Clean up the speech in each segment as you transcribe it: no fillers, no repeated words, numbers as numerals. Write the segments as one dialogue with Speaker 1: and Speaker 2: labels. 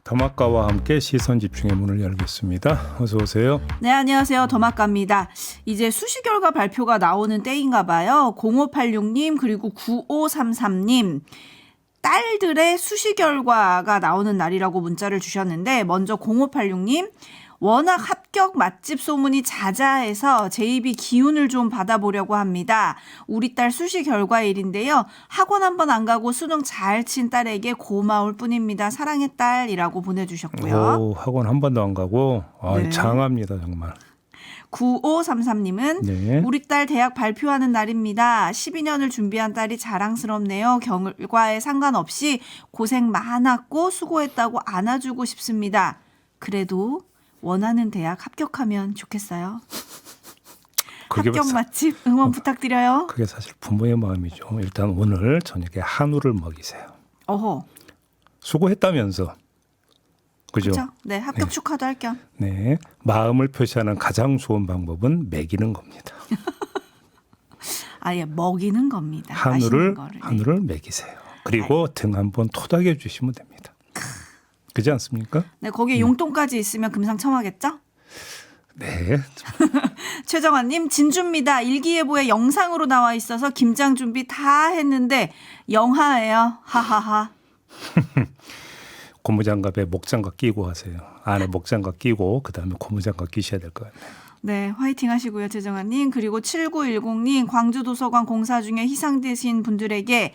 Speaker 1: 더마카와 함께 시선집중의 문을 열겠습니다. 어서 오세요.
Speaker 2: 네, 안녕하세요. 더마카입니다. 이제 수시 결과 발표가 나오는 때인가 봐요. 0586님 그리고 9533님. 딸들의 수시 결과가 나오는 날이라고 문자를 주셨는데 먼저 0586님 워낙 합격 맛집 소문이 자자해서 제 입이 기운을 좀 받아보려고 합니다. 우리 딸 수시 결과일인데요. 학원 한번 안 가고 수능 잘 친 딸에게 고마울 뿐입니다. 사랑해 딸이라고 보내주셨고요.
Speaker 1: 오, 학원 한 번도 안 가고
Speaker 2: 네.
Speaker 1: 장합니다 정말.
Speaker 2: 9533님은
Speaker 1: 네.
Speaker 2: 우리 딸 대학 발표하는 날입니다. 12년을 준비한 딸이 자랑스럽네요. 결과에 상관없이 고생 많았고 수고했다고 안아주고 싶습니다. 그래도 원하는 대학 합격하면 좋겠어요. 합격 맛집 응원 부탁드려요.
Speaker 1: 그게 사실 부모의 마음이죠. 일단 오늘 저녁에 한우를 먹이세요.
Speaker 2: 어허.
Speaker 1: 수고했다면서. 그죠?
Speaker 2: 그렇죠. 네, 합격 축하도 할 겸.
Speaker 1: 네. 마음을 표시하는 가장 좋은 방법은 먹이는 겁니다.
Speaker 2: 아예 먹이는 겁니다.
Speaker 1: 한우를
Speaker 2: 거를.
Speaker 1: 한우를 먹이세요. 그리고 등 한번 토닥여 주시면 됩니다. 그렇지 않습니까?
Speaker 2: 네, 거기에 용돈까지 있으면 금상첨화겠죠?
Speaker 1: 네.
Speaker 2: 최정환님 진주입니다. 일기예보에 영상으로 나와 있어서 김장 준비 다 했는데 영하예요. 하하하.
Speaker 1: 고무장갑에 목장갑 끼고 하세요. 안에 목장갑 끼고 그다음에 고무장갑 끼셔야 될 것 같네요.
Speaker 2: 네, 화이팅 하시고요. 최정환님. 그리고 7910님 광주도서관 공사 중에 희생되신 분들에게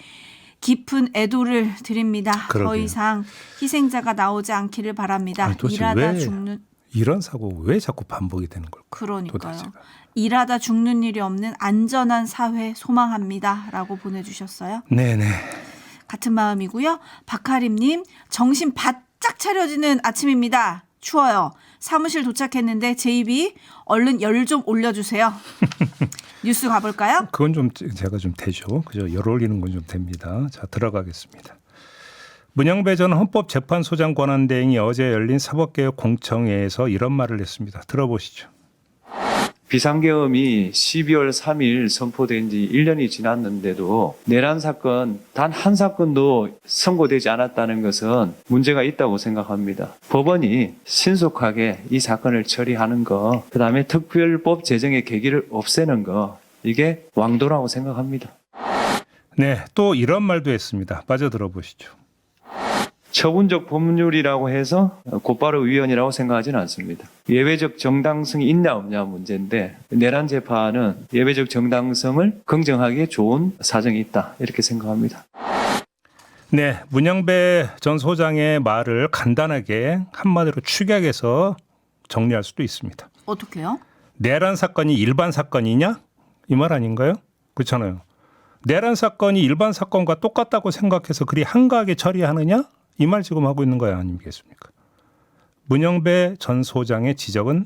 Speaker 2: 깊은 애도를 드립니다.
Speaker 1: 그러게요.
Speaker 2: 더 이상 희생자가 나오지 않기를 바랍니다.
Speaker 1: 아니, 도대체
Speaker 2: 일하다
Speaker 1: 왜
Speaker 2: 죽는
Speaker 1: 이런 사고 왜 자꾸 반복이 되는 걸까요?
Speaker 2: 그러니까요.
Speaker 1: 도대체가.
Speaker 2: 일하다 죽는 일이 없는 안전한 사회 소망합니다. 라고 보내주셨어요.
Speaker 1: 네네.
Speaker 2: 같은 마음이고요. 박하림님 정신 바짝 차려지는 아침입니다. 추워요. 사무실 도착했는데 제 입이 얼른 열 좀 올려주세요. 뉴스 가볼까요?
Speaker 1: 그건 좀 제가 좀 되죠. 그죠? 열 올리는 건 좀 됩니다. 자, 들어가겠습니다. 문영배 전 헌법재판소장 권한대행이 어제 열린 사법개혁 공청회에서 이런 말을 했습니다. 들어보시죠.
Speaker 3: 비상계엄이 12월 3일 선포된 지 1년이 지났는데도 내란 사건 단 한 사건도 선고되지 않았다는 것은 문제가 있다고 생각합니다. 법원이 신속하게 이 사건을 처리하는 거, 그다음에 특별법 제정의 계기를 없애는 거, 이게 왕도라고 생각합니다.
Speaker 1: 네, 또 이런 말도 했습니다. 빠져 들어보시죠.
Speaker 3: 처분적 법률이라고 해서 곧바로 위헌이라고 생각하지는 않습니다. 예외적 정당성이 있냐 없냐 문제인데 내란 재판은 예외적 정당성을 긍정하기에 좋은 사정이 있다 이렇게 생각합니다.
Speaker 1: 네, 문영배 전 소장의 말을 간단하게 한마디로 축약해서 정리할 수도 있습니다.
Speaker 2: 어떻게요?
Speaker 1: 내란 사건이 일반 사건이냐? 이 말 아닌가요? 그렇잖아요. 내란 사건이 일반 사건과 똑같다고 생각해서 그리 한가하게 처리하느냐? 이 말 지금 하고 있는 거 아니겠습니까? 문영배 전 소장의 지적은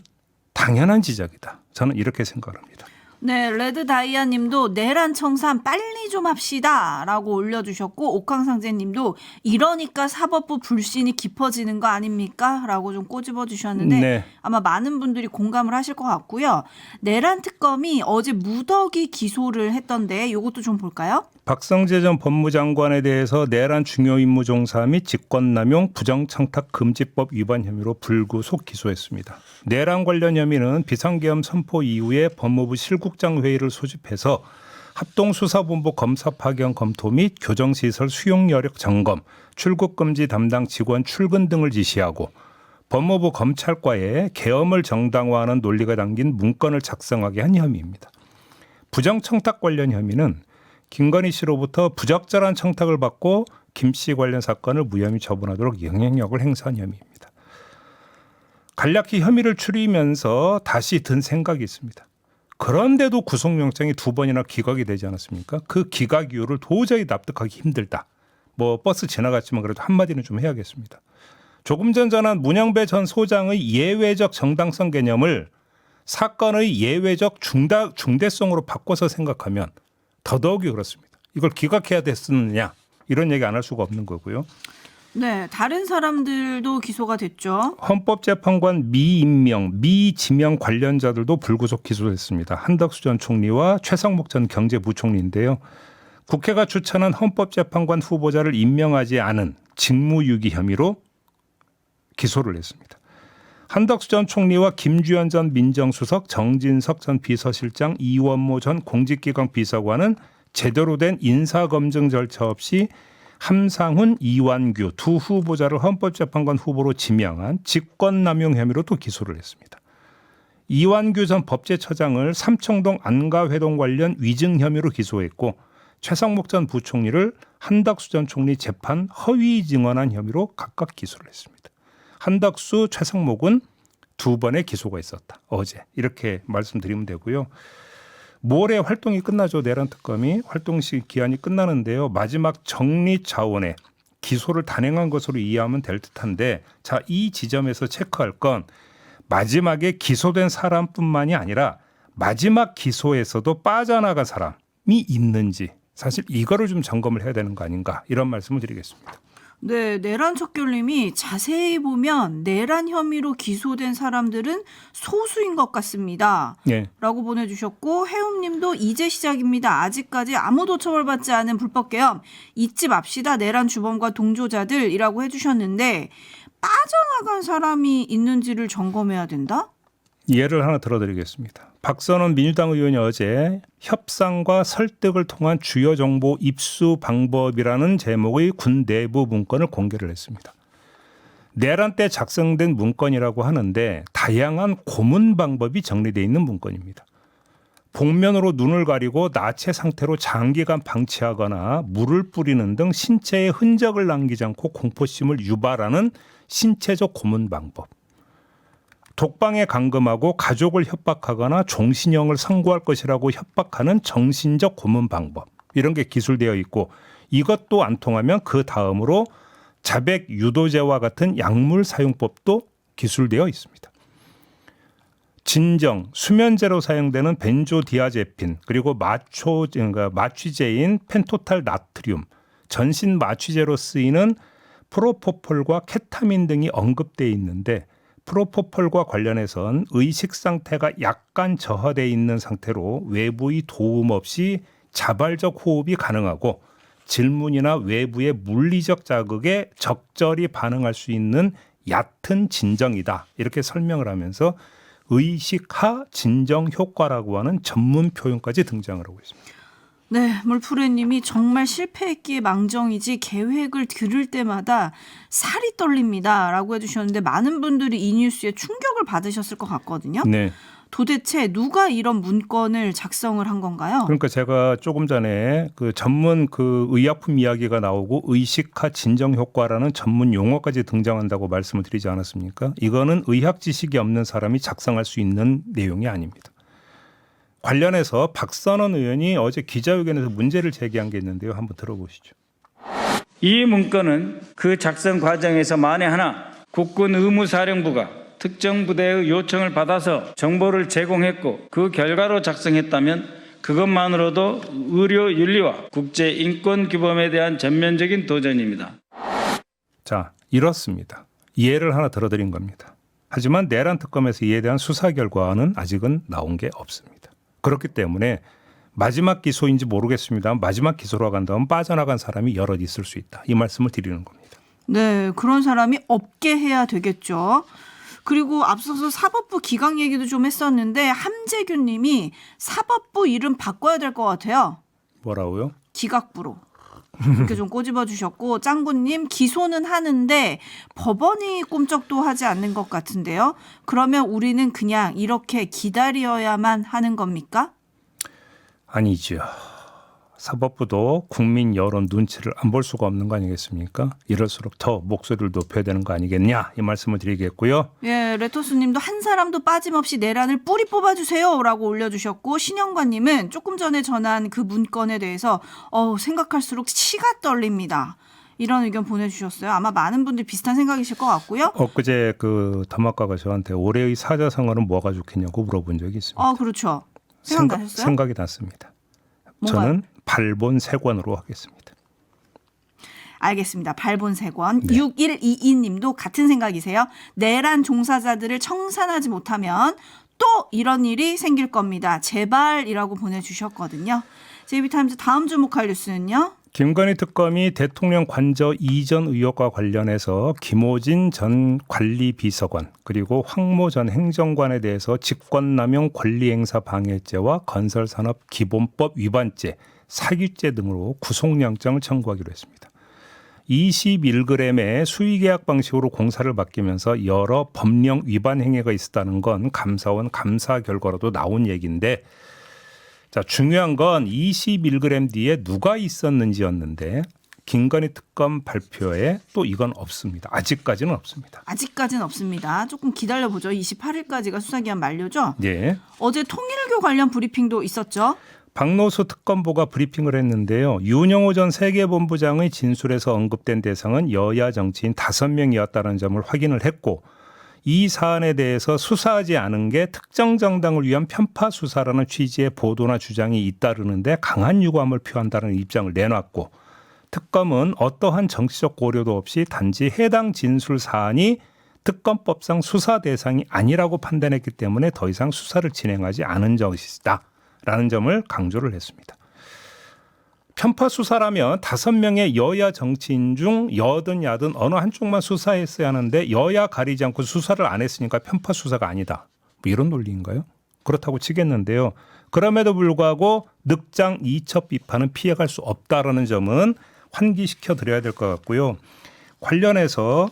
Speaker 1: 당연한 지적이다. 저는 이렇게 생각합니다.
Speaker 2: 네, 레드다이아 님도 내란 청산 빨리 좀 합시다 라고 올려주셨고 옥황상제 님도 이러니까 사법부 불신이 깊어지는 거 아닙니까? 라고 좀 꼬집어 주셨는데
Speaker 1: 네.
Speaker 2: 아마 많은 분들이 공감을 하실 것 같고요. 내란 특검이 어제 무더기 기소를 했던데 이것도 좀 볼까요?
Speaker 1: 박성재 전 법무장관에 대해서 내란 중요 임무 종사 및 직권남용 부정청탁 금지법 위반 혐의로 불구속 기소했습니다. 내란 관련 혐의는 비상계엄 선포 이후에 법무부 실국장 회의를 소집해서 합동수사본부 검사 파견 검토 및 교정시설 수용 여력 점검, 출국 금지 담당 직원 출근 등을 지시하고 법무부 검찰과에 계엄을 정당화하는 논리가 담긴 문건을 작성하게 한 혐의입니다. 부정청탁 관련 혐의는 김건희 씨로부터 부적절한 청탁을 받고 김 씨 관련 사건을 무혐의 처분하도록 영향력을 행사한 혐의입니다. 간략히 혐의를 추리면서 다시 든 생각이 있습니다. 그런데도 구속영장이 2번이나 기각이 되지 않았습니까? 그 기각 이유를 도저히 납득하기 힘들다. 뭐 버스 지나갔지만 그래도 한마디는 좀 해야겠습니다. 조금 전 전한 문영배 전 소장의 예외적 정당성 개념을 사건의 예외적 중대성으로 바꿔서 생각하면 더더욱이 그렇습니다. 이걸 기각해야 됐느냐 이런 얘기 안 할 수가 없는 거고요.
Speaker 2: 네, 다른 사람들도 기소가 됐죠.
Speaker 1: 헌법재판관 미임명, 미지명 관련자들도 불구속 기소됐습니다. 한덕수 전 총리와 최상목 전 경제부총리인데요. 국회가 추천한 헌법재판관 후보자를 임명하지 않은 직무유기 혐의로 기소를 했습니다. 한덕수 전 총리와 김주현 전 민정수석, 정진석 전 비서실장, 이원모 전 공직기강 비서관은 제대로 된 인사검증 절차 없이 함상훈, 이완규 두 후보자를 헌법재판관 후보로 지명한 직권남용 혐의로 또 기소를 했습니다. 이완규 전 법제처장을 삼청동 안가회동 관련 위증 혐의로 기소했고 최상목 전 부총리를 한덕수 전 총리 재판 허위 증언한 혐의로 각각 기소를 했습니다. 한덕수, 최상목은 두 번의 기소가 있었다. 어제 이렇게 말씀드리면 되고요. 모레 활동이 끝나죠. 내란 특검이 활동 기한이 끝나는데요. 마지막 정리 차원의 기소를 단행한 것으로 이해하면 될 듯한데, 자, 이 지점에서 체크할 건 마지막에 기소된 사람뿐만이 아니라 마지막 기소에서도 빠져나간 사람이 있는지, 사실 이거를 좀 점검을 해야 되는 거 아닌가, 이런 말씀을 드리겠습니다.
Speaker 2: 네, 내란 척결님이 자세히 보면 내란 혐의로 기소된 사람들은 소수인 것 같습니다.
Speaker 1: 네.
Speaker 2: 라고 보내주셨고, 해움님도 이제 시작입니다. 아직까지 아무도 처벌받지 않은 불법계엄 잊지 맙시다. 내란 주범과 동조자들이라고 해주셨는데, 빠져나간 사람이 있는지를 점검해야 된다?
Speaker 1: 예를 하나 들어드리겠습니다. 박선원 민주당 의원이 어제 협상과 설득을 통한 주요 정보 입수 방법이라는 제목의 군 내부 문건을 공개를 했습니다. 내란 때 작성된 문건이라고 하는데 다양한 고문 방법이 정리되어 있는 문건입니다. 복면으로 눈을 가리고 나체 상태로 장기간 방치하거나 물을 뿌리는 등 신체에 흔적을 남기지 않고 공포심을 유발하는 신체적 고문 방법. 독방에 감금하고 가족을 협박하거나 종신형을 선고할 것이라고 협박하는 정신적 고문 방법, 이런 게 기술되어 있고, 이것도 안 통하면 그 다음으로 자백 유도제와 같은 약물 사용법도 기술되어 있습니다. 진정, 수면제로 사용되는 벤조디아제핀, 그리고 마취제인 펜토탈 나트륨, 전신 마취제로 쓰이는 프로포폴과 케타민 등이 언급되어 있는데, 프로포폴과 관련해선 의식 상태가 약간 저하되어 있는 상태로 외부의 도움 없이 자발적 호흡이 가능하고 질문이나 외부의 물리적 자극에 적절히 반응할 수 있는 얕은 진정이다. 이렇게 설명을 하면서 의식하 진정 효과라고 하는 전문 표현까지 등장을 하고 있습니다.
Speaker 2: 네, 물프레님이 정말 실패했기에 망정이지 계획을 들을 때마다 살이 떨립니다. 라고 해주셨는데, 많은 분들이 이 뉴스에 충격을 받으셨을 것 같거든요.
Speaker 1: 네.
Speaker 2: 도대체 누가 이런 문건을 작성을 한 건가요?
Speaker 1: 그러니까 제가 조금 전에 그 전문 그 의약품 이야기가 나오고 의식화 진정 효과라는 전문 용어까지 등장한다고 말씀을 드리지 않았습니까? 이거는 의학 지식이 없는 사람이 작성할 수 있는 내용이 아닙니다. 관련해서 박선원 의원이 어제 기자회견에서 문제를 제기한 게 있는데요. 한번 들어보시죠.
Speaker 4: 이 문건은 그 작성 과정에서 만에 하나 국군 의무사령부가 특정 부대의 요청을 받아서 정보를 제공했고 그 결과로 작성했다면 그것만으로도 의료 윤리와 국제 인권 규범에 대한 전면적인 도전입니다.
Speaker 1: 자, 이렇습니다. 예를 하나 들어드린 겁니다. 하지만 내란 특검에서 이에 대한 수사 결과는 아직은 나온 게 없습니다. 그렇기 때문에 마지막 기소인지 모르겠습니다. 마지막 기소로 간다면 빠져나간 사람이 여럿 있을 수 있다. 이 말씀을 드리는 겁니다.
Speaker 2: 네, 그런 사람이 없게 해야 되겠죠. 그리고 앞서서 사법부 기강 얘기도 좀 했었는데, 함재균 님이 사법부 이름 바꿔야 될 것 같아요.
Speaker 1: 뭐라고요?
Speaker 2: 기각부로. 이렇게 좀 꼬집어 주셨고, 짱구님 기소는 하는데 법원이 꼼짝도 하지 않는 것 같은데요. 그러면 우리는 그냥 이렇게 기다려야만 하는 겁니까?
Speaker 1: 아니죠. 사법부도 국민 여론 눈치를 안 볼 수가 없는 거 아니겠습니까? 이럴수록 더 목소리를 높여야 되는 거 아니겠냐, 이 말씀을 드리겠고요.
Speaker 2: 예, 레토스님도 한 사람도 빠짐없이 내란을 뿌리 뽑아주세요라고 올려주셨고, 신영관님은 조금 전에 전한 그 문건에 대해서 생각할수록 치가 떨립니다. 이런 의견 보내주셨어요. 아마 많은 분들이 비슷한 생각이실 것 같고요.
Speaker 1: 엊그제 그 담화가가 저한테 올해의 사자성어는 뭐가 좋겠냐고 물어본 적이 있습니다.
Speaker 2: 그렇죠. 생각나셨어요?
Speaker 1: 생각이 났습니다.
Speaker 2: 뭔가요?
Speaker 1: 저는 발본색원으로 하겠습니다.
Speaker 2: 알겠습니다. 발본색원.
Speaker 1: 네.
Speaker 2: 6122님도 같은 생각이세요? 내란 종사자들을 청산하지 못하면 또 이런 일이 생길 겁니다. 제발이라고 보내주셨거든요. JB타임즈 다음 주목할 뉴스는요?
Speaker 1: 김건희 특검이 대통령 관저 이전 의혹과 관련해서 김호진 전 관리비서관 그리고 황모 전 행정관에 대해서 직권남용 권리행사 방해죄와 건설산업기본법 위반죄, 사기죄 등으로 구속영장을 청구하기로 했습니다. 21g의 수의계약 방식으로 공사를 맡기면서 여러 법령 위반 행위가 있었다는 건 감사원 감사 결과로도 나온 얘기인데, 자, 중요한 건 21g 뒤에 누가 있었는지였는데 김건희 특검 발표에 또 이건 없습니다. 아직까지는 없습니다.
Speaker 2: 아직까지는 없습니다. 조금 기다려보죠. 28일까지가 수사기한 만료죠.
Speaker 1: 예.
Speaker 2: 어제 통일교 관련 브리핑도 있었죠.
Speaker 1: 박노수 특검보가 브리핑을 했는데요. 윤영호 전 세계본부장의 진술에서 언급된 대상은 여야 정치인 5명이었다는 점을 확인을 했고, 이 사안에 대해서 수사하지 않은 게 특정 정당을 위한 편파 수사라는 취지의 보도나 주장이 잇따르는데 강한 유감을 표한다는 입장을 내놨고, 특검은 어떠한 정치적 고려도 없이 단지 해당 진술 사안이 특검법상 수사 대상이 아니라고 판단했기 때문에 더 이상 수사를 진행하지 않은 것이다 라는 점을 강조를 했습니다. 편파 수사라면 5명의 여야 정치인 중 여든 야든 어느 한쪽만 수사했어야 하는데 여야 가리지 않고 수사를 안 했으니까 편파 수사가 아니다. 뭐 이런 논리인가요? 그렇다고 치겠는데요. 그럼에도 불구하고 늑장 이첩 비판은 피해갈 수 없다라는 점은 환기시켜 드려야 될 것 같고요. 관련해서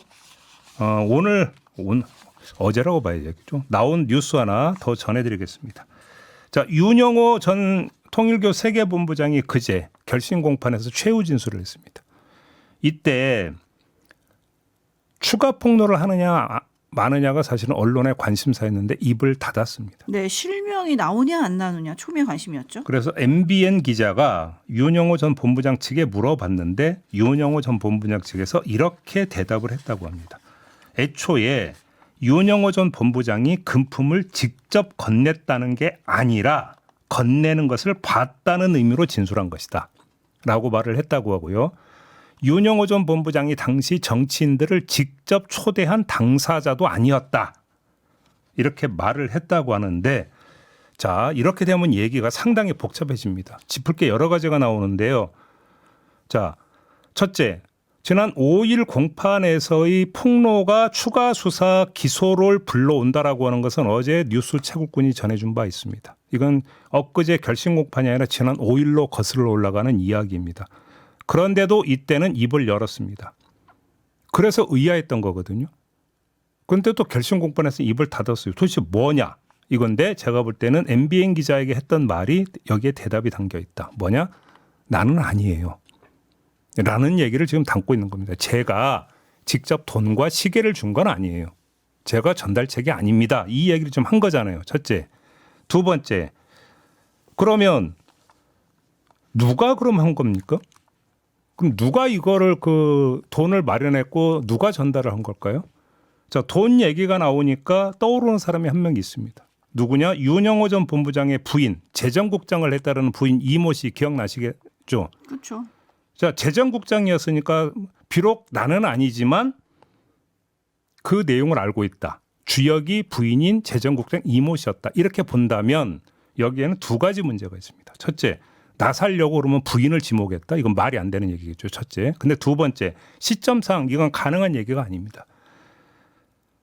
Speaker 1: 어제라고 봐야겠죠. 나온 뉴스 하나 더 전해드리겠습니다. 자, 윤영호 전 통일교 세계본부장이 그제 결심 공판에서 최후 진술을 했습니다. 이때 추가 폭로를 하느냐 마느냐가 사실은 언론의 관심사였는데 입을 닫았습니다.
Speaker 2: 네, 실명이 나오냐 안 나오냐 초미의 관심이었죠.
Speaker 1: 그래서 MBN 기자가 윤영호 전 본부장 측에 물어봤는데 윤영호 전 본부장 측에서 이렇게 대답을 했다고 합니다. 애초에 윤영호 전 본부장이 금품을 직접 건넸다는 게 아니라 건네는 것을 봤다는 의미로 진술한 것이다 라고 말을 했다고 하고요. 윤영호 전 본부장이 당시 정치인들을 직접 초대한 당사자도 아니었다 이렇게 말을 했다고 하는데, 자, 이렇게 되면 얘기가 상당히 복잡해집니다. 짚을 게 여러 가지가 나오는데요. 자, 첫째, 지난 5일 공판에서의 폭로가 추가 수사 기소를 불러온다라고 하는 것은 어제 뉴스 채국군이 전해준 바 있습니다. 이건 엊그제 결심 공판이 아니라 지난 5일로 거슬러 올라가는 이야기입니다. 그런데도 이때는 입을 열었습니다. 그래서 의아했던 거거든요. 그런데 또 결심 공판에서 입을 닫았어요. 도대체 뭐냐 이건데, 제가 볼 때는 MBN 기자에게 했던 말이 여기에 대답이 담겨 있다. 뭐냐? 나는 아니에요 라는 얘기를 지금 담고 있는 겁니다. 제가 직접 돈과 시계를 준 건 아니에요. 제가 전달책이 아닙니다. 이 얘기를 좀 한 거잖아요. 첫째. 두 번째. 그러면 누가 그럼 한 겁니까? 그럼 누가 이거를 돈을 마련했고 누가 전달을 한 걸까요? 자, 돈 얘기가 나오니까 떠오르는 사람이 한 명 있습니다. 누구냐? 윤영호 전 본부장의 부인, 재정국장을 했다는 부인 이모 씨 기억나시겠죠?
Speaker 2: 그렇죠.
Speaker 1: 자, 재정국장이었으니까 비록 나는 아니지만 그 내용을 알고 있다. 주역이 부인인 재정국장 이모 씨였다. 이렇게 본다면 여기에는 두 가지 문제가 있습니다. 첫째, 나 살려고 그러면 부인을 지목했다. 이건 말이 안 되는 얘기겠죠. 첫째. 근데 두 번째, 시점상 이건 가능한 얘기가 아닙니다.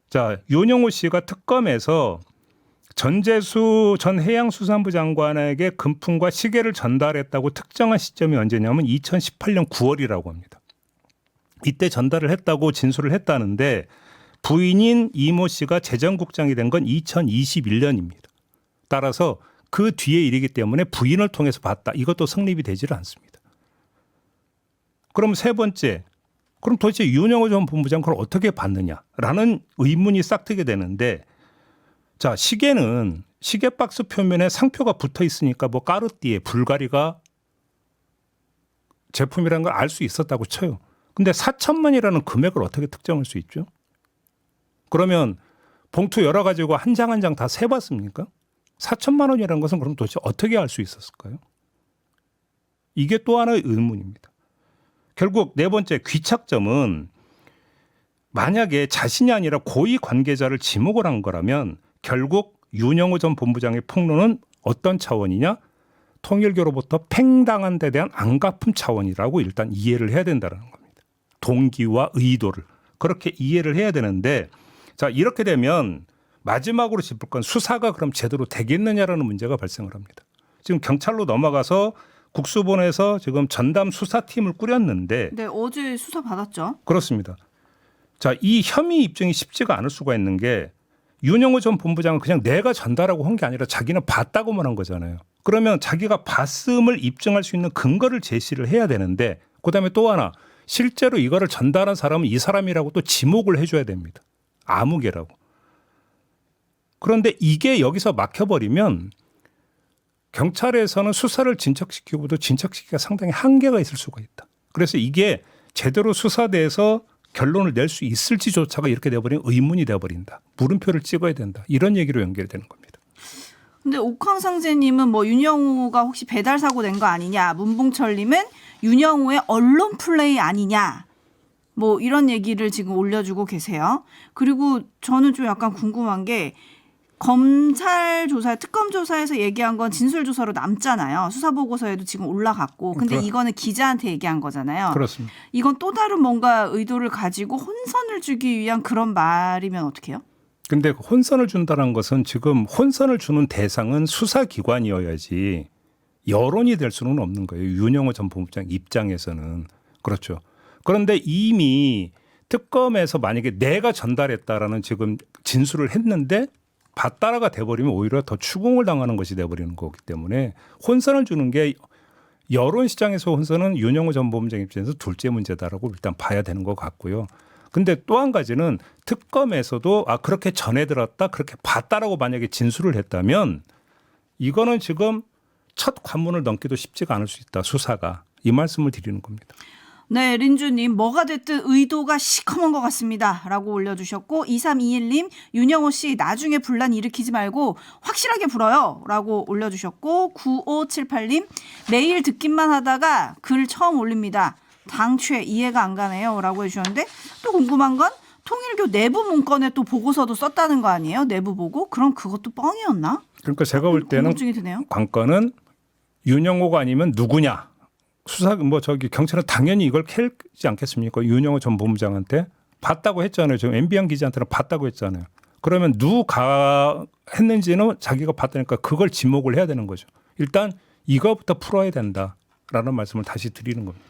Speaker 1: 자, 윤영호 씨가 특검에서 전재수 전 해양수산부 장관에게 금품과 시계를 전달했다고 특정한 시점이 언제냐면 2018년 9월이라고 합니다. 이때 전달을 했다고 진술을 했다는데, 부인인 이모 씨가 재정국장이 된 건 2021년입니다. 따라서 그 뒤의 일이기 때문에 부인을 통해서 봤다. 이것도 성립이 되지를 않습니다. 그럼 세 번째, 그럼 도대체 윤영호 전 본부장 그걸 어떻게 봤느냐라는 의문이 싹 트게 되는데, 자, 시계는 시계 박스 표면에 상표가 붙어 있으니까 뭐 까르띠에, 불가리가 제품이라는 걸 알 수 있었다고 쳐요. 근데 4천만이라는 금액을 어떻게 특정할 수 있죠? 그러면 봉투 여러 가지고 한 장 한 장 다 세봤습니까? 4천만 원이라는 것은 그럼 도대체 어떻게 알 수 있었을까요? 이게 또 하나의 의문입니다. 결국 네 번째 귀착점은, 만약에 자신이 아니라 고위 관계자를 지목을 한 거라면 결국 윤영호 전 본부장의 폭로는 어떤 차원이냐? 통일교로부터 팽당한 데 대한 안갚음 차원이라고 일단 이해를 해야 된다는 겁니다. 동기와 의도를 그렇게 이해를 해야 되는데 자 이렇게 되면 마지막으로 짚을 건 수사가 그럼 제대로 되겠느냐라는 문제가 발생을 합니다. 지금 경찰로 넘어가서 국수본에서 지금 전담 수사팀을 꾸렸는데
Speaker 2: 네, 어제 수사 받았죠.
Speaker 1: 그렇습니다. 자, 이 혐의 입증이 쉽지가 않을 수가 있는 게 윤영호 전 본부장은 그냥 내가 전달하고 한 게 아니라 자기는 봤다고만 한 거잖아요. 그러면 자기가 봤음을 입증할 수 있는 근거를 제시를 해야 되는데 그다음에 또 하나 실제로 이거를 전달한 사람은 이 사람이라고 또 지목을 해줘야 됩니다. 아무개라고. 그런데 이게 여기서 막혀버리면 경찰에서는 수사를 진척시키고도 진척시키기가 상당히 한계가 있을 수가 있다. 그래서 이게 제대로 수사돼서 결론을 낼 수 있을지조차가 이렇게 돼버리면 의문이 돼버린다. 물음표를 찍어야 된다. 이런 얘기로 연결되는 겁니다.
Speaker 2: 근데 옥황상제님은 뭐 윤영호가 혹시 배달 사고 낸 거 아니냐, 문봉철님은 윤영호의 언론 플레이 아니냐, 뭐 이런 얘기를 지금 올려주고 계세요. 그리고 저는 좀 약간 궁금한 게 검찰 조사, 특검 조사에서 얘기한 건 진술 조사로 남잖아요. 수사 보고서에도 지금 올라갔고, 근데 이거는 기자한테 얘기한 거잖아요.
Speaker 1: 그렇습니다.
Speaker 2: 이건 또 다른 뭔가 의도를 가지고 혼선을 주기 위한 그런 말이면 어떡해요?
Speaker 1: 근데 혼선을 준다는 것은 지금 혼선을 주는 대상은 수사기관이어야지 여론이 될 수는 없는 거예요. 윤영호 전 본부장 입장에서는. 그렇죠. 그런데 이미 특검에서 만약에 내가 전달했다라는 지금 진술을 했는데 받따라가 돼버리면 오히려 더 추궁을 당하는 것이 돼버리는 거기 때문에 혼선을 주는 게 여론 시장에서 혼선은 윤영호 전 본부장 입장에서 둘째 문제다라고 일단 봐야 되는 것 같고요. 근데 또 한 가지는 특검에서도 그렇게 전해 들었다 그렇게 봤다라고 만약에 진술을 했다면 이거는 지금 첫 관문을 넘기도 쉽지가 않을 수 있다. 수사가. 이 말씀을 드리는 겁니다.
Speaker 2: 네, 린주님 뭐가 됐든 의도가 시커먼 것 같습니다 라고 올려주셨고 2321님 윤영호 씨 나중에 분란 일으키지 말고 확실하게 불어요 라고 올려주셨고 9578님 매일 듣기만 하다가 글 처음 올립니다. 당최 이해가 안 가네요 라고 해주셨는데 또 궁금한 건 통일교 내부 문건에 또 보고서도 썼다는 거 아니에요? 내부 보고? 그럼 그것도 뻥이었나?
Speaker 1: 그러니까 제가 볼 때는
Speaker 2: 궁금증이 드네요.
Speaker 1: 관건은 윤영호가 아니면 누구냐. 수사 경찰은 당연히 이걸 캐지 않겠습니까? 윤영호 전 본부장한테 봤다고 했잖아요. 지금 MBN 기자한테는 봤다고 했잖아요. 그러면 누가 했는지는 자기가 봤다니까 그걸 지목을 해야 되는 거죠. 일단 이거부터 풀어야 된다라는 말씀을 다시 드리는 겁니다.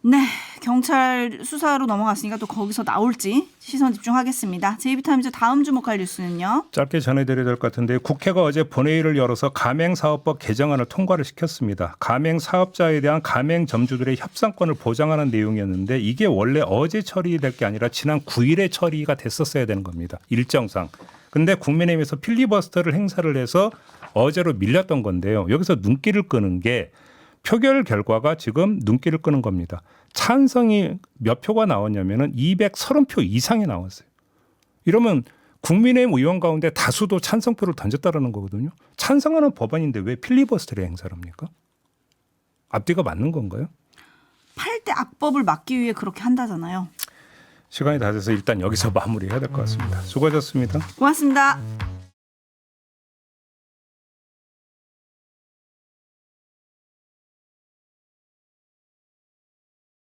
Speaker 2: 네, 경찰 수사로 넘어갔으니까 또 거기서 나올지 시선 집중하겠습니다. JB타임즈 다음 주목할 뉴스는요.
Speaker 1: 짧게 전해드려야 될 것 같은데 국회가 어제 본회의를 열어서 가맹사업법 개정안을 통과를 시켰습니다. 가맹사업자에 대한 가맹점주들의 협상권을 보장하는 내용이었는데 이게 원래 어제 처리될 게 아니라 지난 9일에 처리가 됐었어야 되는 겁니다. 일정상. 근데 국민의힘에서 필리버스터를 행사를 해서 어제로 밀렸던 건데요. 여기서 눈길을 끄는 게 표결 결과가 지금 눈길을 끄는 겁니다. 찬성이 몇 표가 나왔냐면은 230표 이상이 나왔어요. 이러면 국민의힘 의원 가운데 다수도 찬성표를 던졌다라는 거거든요. 찬성하는 법안인데 왜 필리버스터를 행사를 합니까? 앞뒤가 맞는 건가요?
Speaker 2: 8대 악법을 막기 위해 그렇게 한다잖아요.
Speaker 1: 시간이 다 돼서 일단 여기서 마무리해야 될 것 같습니다. 수고하셨습니다.
Speaker 2: 고맙습니다.